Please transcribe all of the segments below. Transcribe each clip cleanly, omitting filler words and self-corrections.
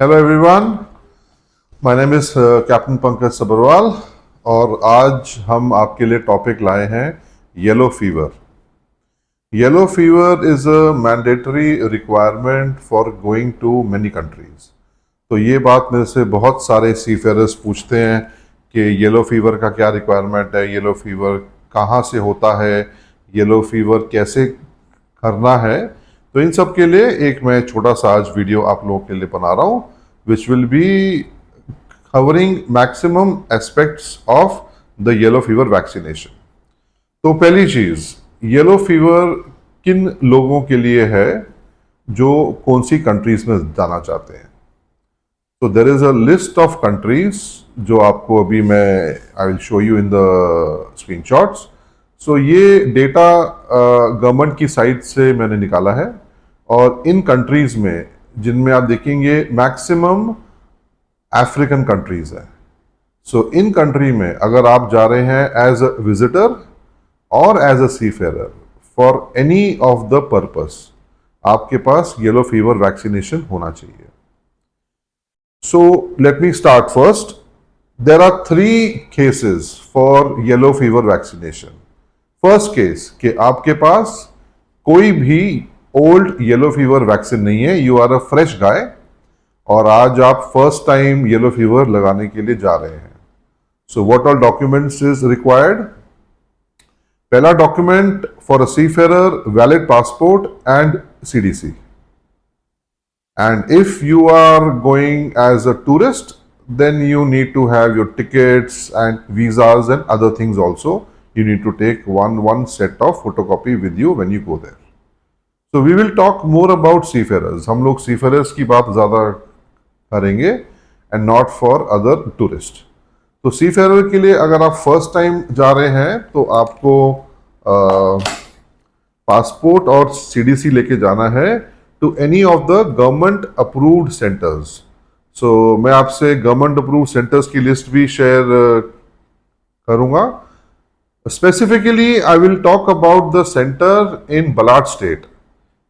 Hello everyone, my name is captain Pankaj Sabharwal और आज हम आपके लिए टॉपिक लाए हैं yellow fever. Yellow fever is a mandatory requirement for going to many countries. तो ये बात मेरे से बहुत सारे सीफेयरर्स पूछते हैं कि येलो फीवर का क्या रिक्वायरमेंट है, येलो फीवर कहाँ से होता है, येलो फीवर कैसे करना है। तो इन सब के लिए एक मैं छोटा सा आज वीडियो आप लोगों के लिए बना रहा हूँ which will be covering maximum aspects of the yellow fever vaccination। तो पहली चीज, येलो फीवर किन लोगों के लिए है जो कौन सी कंट्रीज में जाना चाहते हैं। तो there is a list of countries जो आपको अभी मैं I will show you in the screenshots. So ये डेटा गवर्नमेंट की साइट से मैंने निकाला है और इन कंट्रीज में जिनमें आप देखेंगे मैक्सिमम अफ्रीकन कंट्रीज है। सो इन कंट्री में अगर आप जा रहे हैं एज अ विजिटर और as a seafarer for any of the purpose, आपके पास येलो फीवर वैक्सीनेशन होना चाहिए। So let me start first. There are 3 cases for yellow fever vaccination. First case कि आपके पास कोई भी ओल्ड येलो फीवर वैक्सीन नहीं है, यू आर अ फ्रेश गाय और आज आप फर्स्ट टाइम येलो फीवर लगाने के लिए जा रहे हैं। So what all documents is required? पहला document for a seafarer, valid passport and CDC। And if you are going as a tourist then you need to have your tickets and visas and other things also. You need to take one set of photocopy with you when you go there. So we will talk more about seafarers. हम लोग seafarers की बात ज़्यादा करेंगे and not for other tourist. तो seafarer के लिए अगर आप first time जा रहे हैं तो आपको पासपोर्ट और CDC लेके जाना है to any of the government approved centers. So मैं आपसे गवर्नमेंट अप्रूव सेंटर्स की लिस्ट भी शेयर करूंगा। Specifically I will talk about the centre in Ballard Estate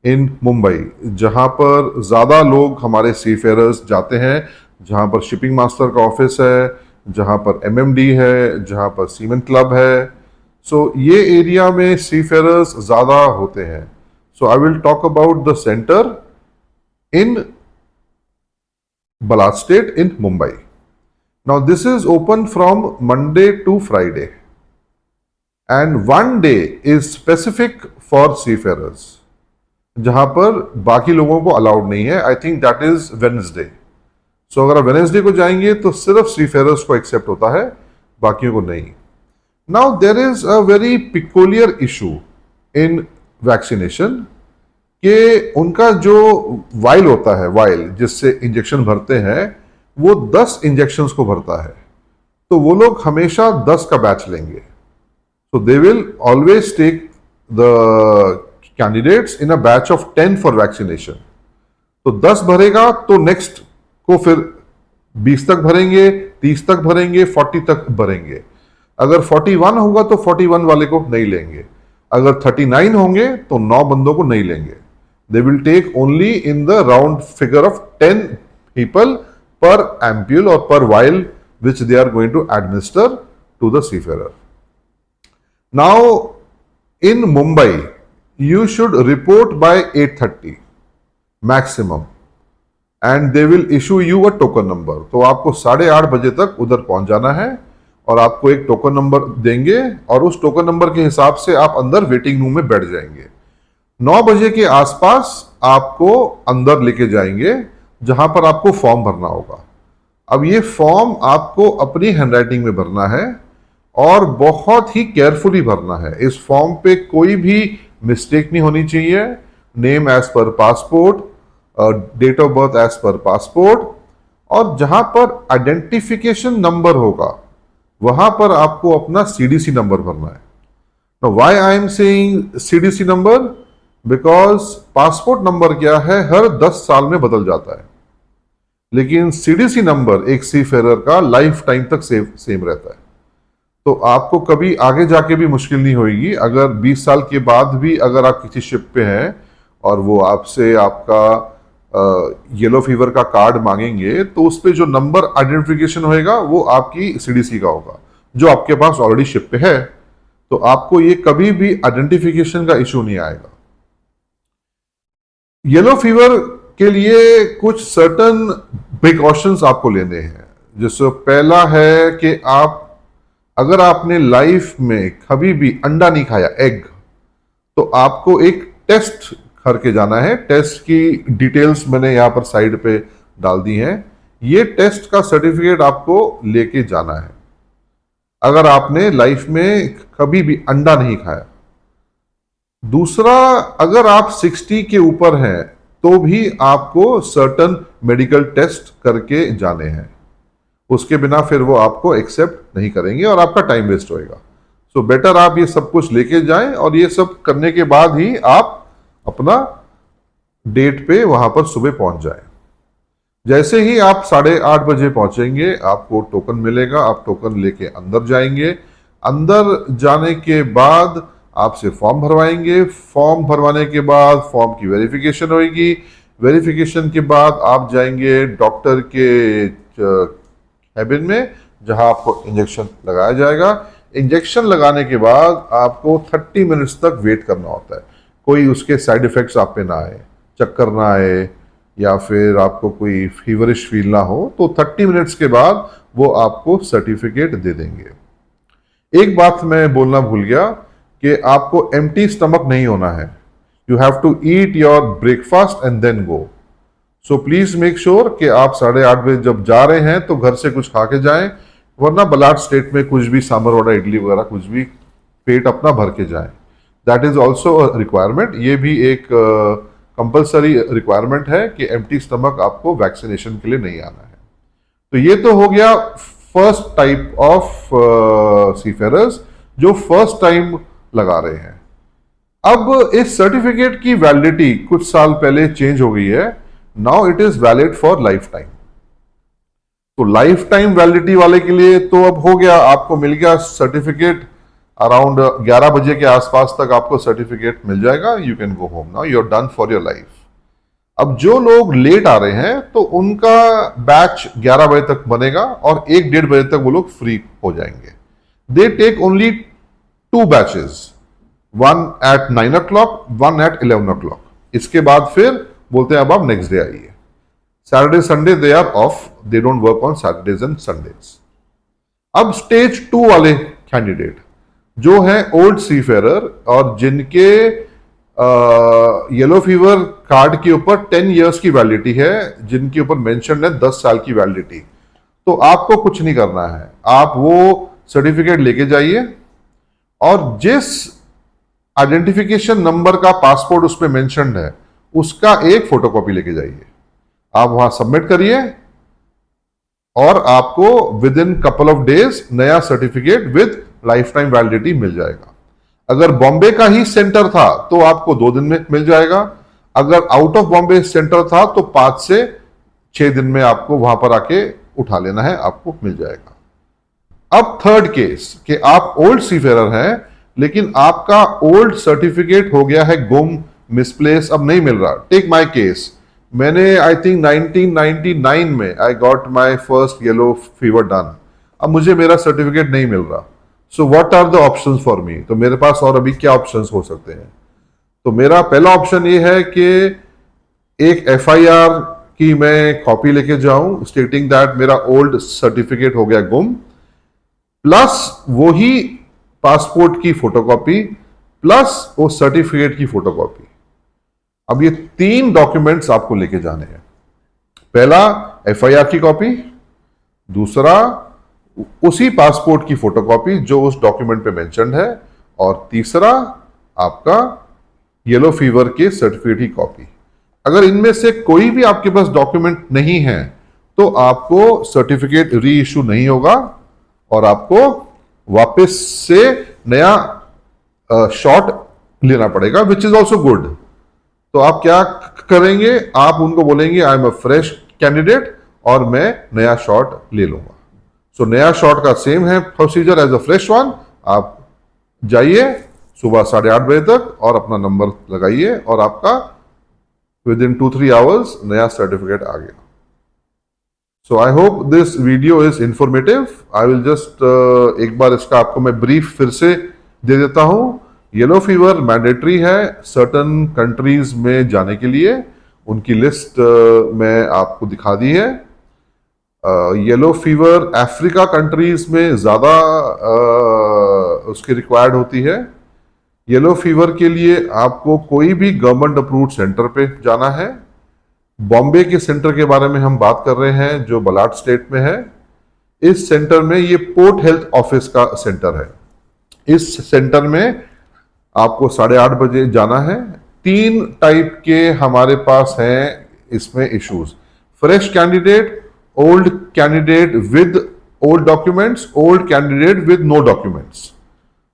in Mumbai, जहां पर ज़्यादा लोग हमारे सीफेयरर्स जाते हैं, जहां पर शिपिंग मास्टर का ऑफिस है, जहां पर MMD है, जहां पर सीमेन क्लब है। सो ये एरिया में सीफेयरर्स ज़्यादा होते हैं। So I will talk about the centre in Balat State in Mumbai. Now this is open from Monday to Friday and one day is specific for seafarers जहां पर बाकी लोगों को अलाउड नहीं है। I think that is Wednesday. So अगर आप Wednesday को जाएंगे तो सिर्फ सीफेयरर्स को एक्सेप्ट होता है, बाकियों को नहीं। Now there is a very peculiar issue in vaccination कि उनका जो वाइल होता है, वाइल जिससे इंजेक्शन भरते हैं, वो 10 इंजेक्शंस को भरता है। तो वो लोग हमेशा 10 का बैच लेंगे। तो they will always take the candidates in a batch of 10 for vaccination. तो 10 भरेगा तो नेक्स्ट को फिर 20 तक भरेंगे, 30 तक भरेंगे, 40 तक भरेंगे। अगर 41 होगा तो 41 वाले को नहीं लेंगे। अगर 39 होंगे तो 9 बंदों को नहीं लेंगे। They will take only in the round figure of 10 people per ampule or per vial which they are going to administer to the seafarer. Now in Mumbai you should report by 8:30 maximum and they will issue you a token number. तो आपको 8:30 बजे तक उधर पहुंच जाना है और आपको एक टोकन नंबर देंगे और उस टोकन नंबर के हिसाब से आप अंदर वेटिंग रूम में बैठ जाएंगे। 9 बजे के आसपास आपको अंदर लेके जाएंगे जहां पर आपको फॉर्म भरना होगा। अब ये फॉर्म आपको अपनी हैंडराइटिंग में भरना है और बहुत ही केयरफुली भरना है। इस फॉर्म पे कोई भी मिस्टेक नहीं होनी चाहिए। Name as per passport, date of birth as per passport, और जहां पर आइडेंटिफिकेशन नंबर होगा वहां पर आपको अपना CDC नंबर भरना है। Now why I am saying CDC number? Because passport number क्या है, हर 10 साल में बदल जाता है, लेकिन CDC नंबर एक सीफेरर का लाइफ टाइम तक सेम रहता है। तो आपको कभी आगे जाके भी मुश्किल नहीं होगी। अगर 20 साल के बाद भी अगर आप किसी शिप पे हैं और वो आपसे आपका येलो फीवर का कार्ड मांगेंगे तो उस पर जो नंबर आइडेंटिफिकेशन होएगा वो आपकी सीडीसी का होगा, जो आपके पास ऑलरेडी शिप पे है। तो आपको ये कभी भी आइडेंटिफिकेशन का इशू नहीं आएगा। येलो फीवर के लिए कुछ सर्टन प्रिकॉशंस आपको लेने हैं। जैसे पहला है कि आप, अगर आपने लाइफ में कभी भी अंडा नहीं खाया, एग, तो आपको एक टेस्ट करके जाना है। टेस्ट की डिटेल्स मैंने यहां पर साइड पे डाल दी हैं। ये टेस्ट का सर्टिफिकेट आपको लेके जाना है अगर आपने लाइफ में कभी भी अंडा नहीं खाया। दूसरा, अगर आप 60 के ऊपर हैं तो भी आपको सर्टन मेडिकल टेस्ट करके जाने हैं। उसके बिना फिर वो आपको एक्सेप्ट नहीं करेंगे और आपका टाइम वेस्ट होएगा। सो बेटर आप ये सब कुछ लेके जाएं और ये सब करने के बाद ही आप अपना डेट पे वहां पर सुबह पहुंच जाएं। जैसे ही आप 8:30 बजे पहुंचेंगे आपको टोकन मिलेगा, आप टोकन लेके अंदर जाएंगे। अंदर जाने के बाद आपसे फॉर्म भरवाएंगे। फॉर्म भरवाने के बाद फॉर्म की वेरिफिकेशन होगी। वेरिफिकेशन के बाद आप जाएंगे डॉक्टर के कैबिन में जहां आपको इंजेक्शन लगाया जाएगा। इंजेक्शन लगाने के बाद आपको 30 मिनट्स तक वेट करना होता है। कोई उसके साइड इफेक्ट्स आप पे ना आए, चक्कर ना आए या फिर आपको कोई फीवरिश फील ना हो, तो 30 मिनट्स के बाद वो आपको सर्टिफिकेट दे देंगे। एक बात मैं बोलना भूल गया कि आपको एम्प्टी स्टमक नहीं होना है। You have to eat your breakfast and then go. So please make sure कि आप 8:30 बजे जब जा रहे हैं तो घर से कुछ खा के जाएं, वरना बलाट स्टेट में कुछ भी सांभर वड़ा इडली वगैरह कुछ भी पेट अपना भर के जाएं। That is also requirement. ये भी एक कंपल्सरी रिक्वायरमेंट है कि एम्प्टी स्टमक आपको वैक्सीनेशन के लिए नहीं आना है। तो ये तो हो गया फर्स्ट टाइप ऑफ सीफेरर्स जो फर्स्ट टाइम लगा रहे हैं। अब इस सर्टिफिकेट की वैलिडिटी कुछ साल पहले चेंज हो गई है। Now it is valid for life time. तो लाइफ टाइम वैलिडिटी वाले के लिए तो अब हो गया, आपको मिल गया सर्टिफिकेट। अराउंड 11 बजे के आसपास तक आपको सर्टिफिकेट मिल जाएगा। You can go home now, you are done for your life. अब जो लोग लेट आ रहे हैं तो उनका बैच 11 बजे तक बनेगा और 1-1:30 बजे तक वो लोग फ्री हो जाएंगे। They take only 2 batches, 1 at 9 o'clock, 1 at 11 o'clock। इसके बाद फिर बोलते हैं अब आप नेक्स्ट डे आइए। Saturday Sunday they are off, they don't work on Saturdays and Sundays. अब स्टेज 2 वाले कैंडिडेट जो है ओल्ड सीफेरर और जिनके येलो फीवर कार्ड के ऊपर 10 इयर्स की वैलिडिटी है, जिनके ऊपर मेंशन है 10 साल की वैलिडिटी, तो आपको कुछ नहीं करना है। आप वो सर्टिफिकेट लेके जाइए और जिस आइडेंटिफिकेशन नंबर का पासपोर्ट उसमें मेंशन्ड है उसका एक फोटोकॉपी लेके जाइए। आप वहां सबमिट करिए और आपको within couple of days नया certificate with lifetime validity मिल जाएगा। अगर बॉम्बे का ही सेंटर था तो आपको 2 दिन में मिल जाएगा। अगर आउट ऑफ बॉम्बे सेंटर था तो 5 से 6 दिन में आपको वहां पर आके उठा लेना है, आपको मिल जाएगा। अब थर्ड केस कि आप ओल्ड सीफेरर हैं लेकिन आपका ओल्ड सर्टिफिकेट हो गया है गुम, मिसप्लेस, अब नहीं मिल रहा। टेक माय केस, मैंने आई थिंक 1999 में I got my first yellow fever done. अब मुझे मेरा सर्टिफिकेट नहीं मिल रहा। So what are the options for me? तो मेरे पास और अभी क्या ऑप्शंस हो सकते हैं? तो मेरा पहला ऑप्शन ये है कि एक FIR की मैं कॉपी लेके जाऊं स्टेटिंग दैट मेरा ओल्ड सर्टिफिकेट हो गया गुम, प्लस वही पासपोर्ट की फोटोकॉपी प्लस वो सर्टिफिकेट की फोटोकॉपी। अब ये 3 डॉक्यूमेंट्स आपको लेके जाने हैं। पहला FIR की कॉपी, दूसरा उसी पासपोर्ट की फोटोकॉपी जो उस डॉक्यूमेंट पे मेंशन्ड है, और तीसरा आपका येलो फीवर के सर्टिफिकेट की कॉपी। अगर इनमें से कोई भी आपके पास डॉक्यूमेंट नहीं है तो आपको सर्टिफिकेट री इशू नहीं होगा और आपको वापस से नया शॉट लेना पड़ेगा, विच इज ऑल्सो गुड। तो आप क्या करेंगे? आप उनको बोलेंगे I am a fresh candidate और मैं नया शॉट ले लूंगा। सो नया शॉट का सेम है procedure as a fresh one. आप जाइए सुबह 8:30 बजे तक और अपना नंबर लगाइए और आपका विद इन 2-3 आवर्स नया सर्टिफिकेट आ गया। So I hope this video is informative. I will just एक बार इसका आपको मैं ब्रीफ फिर से दे देता हूं। येलो फीवर मैंडेटरी है सर्टन कंट्रीज में जाने के लिए, उनकी लिस्ट मैं आपको दिखा दी है। येलो फीवर अफ्रीका कंट्रीज में ज़्यादा उसकी रिक्वायर्ड होती है। येलो फीवर के लिए आपको कोई भी गवर्नमेंट अप्रूव्ड सेंटर पे जाना है। बॉम्बे के सेंटर के बारे में हम बात कर रहे हैं जो बलाट स्टेट में है। इस सेंटर में ये पोर्ट हेल्थ ऑफिस का सेंटर है। इस सेंटर में आपको 8:30 बजे जाना है। 3 टाइप के हमारे पास हैं इसमें issues. Fresh candidate, old candidate with old documents, old candidate with no documents.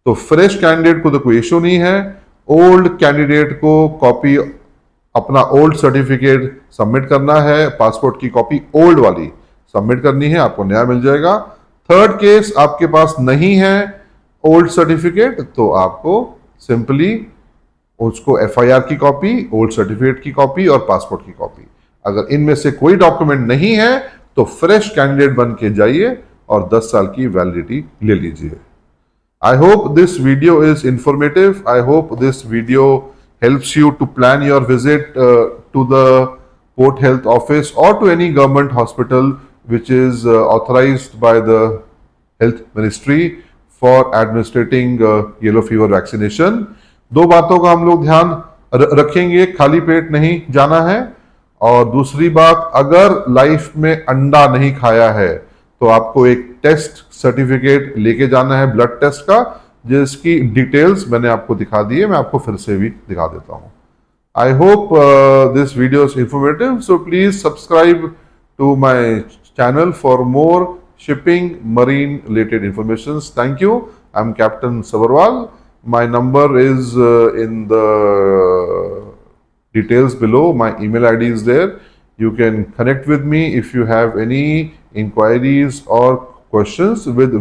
तो फ्रेश कैंडिडेट को तो कोई इश्यू नहीं है। ओल्ड कैंडिडेट को कॉपी अपना ओल्ड सर्टिफिकेट सबमिट करना है, पासपोर्ट की कॉपी ओल्ड वाली सबमिट करनी है, आपको नया मिल जाएगा। थर्ड केस आपके पास नहीं है ओल्ड सर्टिफिकेट, तो आपको सिंपली उसको एफआईआर की कॉपी, ओल्ड सर्टिफिकेट की कॉपी और पासपोर्ट की कॉपी, अगर इनमें से कोई डॉक्यूमेंट नहीं है तो फ्रेश कैंडिडेट बन के जाइए और 10 साल की वैलिडिटी ले लीजिए। I hope this video is informative. I hope this video helps you to plan your visit to the Port Health Office or to any government hospital which is authorized by the Health Ministry for administrating yellow fever vaccination. 2 बातों का हम लोग ध्यान रखेंगे, खाली पेट नहीं जाना है। और दूसरी बात, अगर लाइफ में अंडा नहीं खाया है तो आपको एक टेस्ट सर्टिफिकेट लेके जाना है ब्लड टेस्ट का, जिसकी डिटेल्स मैंने आपको दिखा दी है, मैं आपको फिर से भी दिखा देता हूं। I hope this video is informative, so please subscribe to my channel for more shipping marine related informations. Thank you. I'm Captain Sabarwal. My number is in the details below. My email ID is there. You can connect with me if you have any inquiries or questions with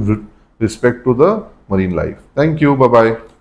respect to the marine life. Thank you. Bye bye.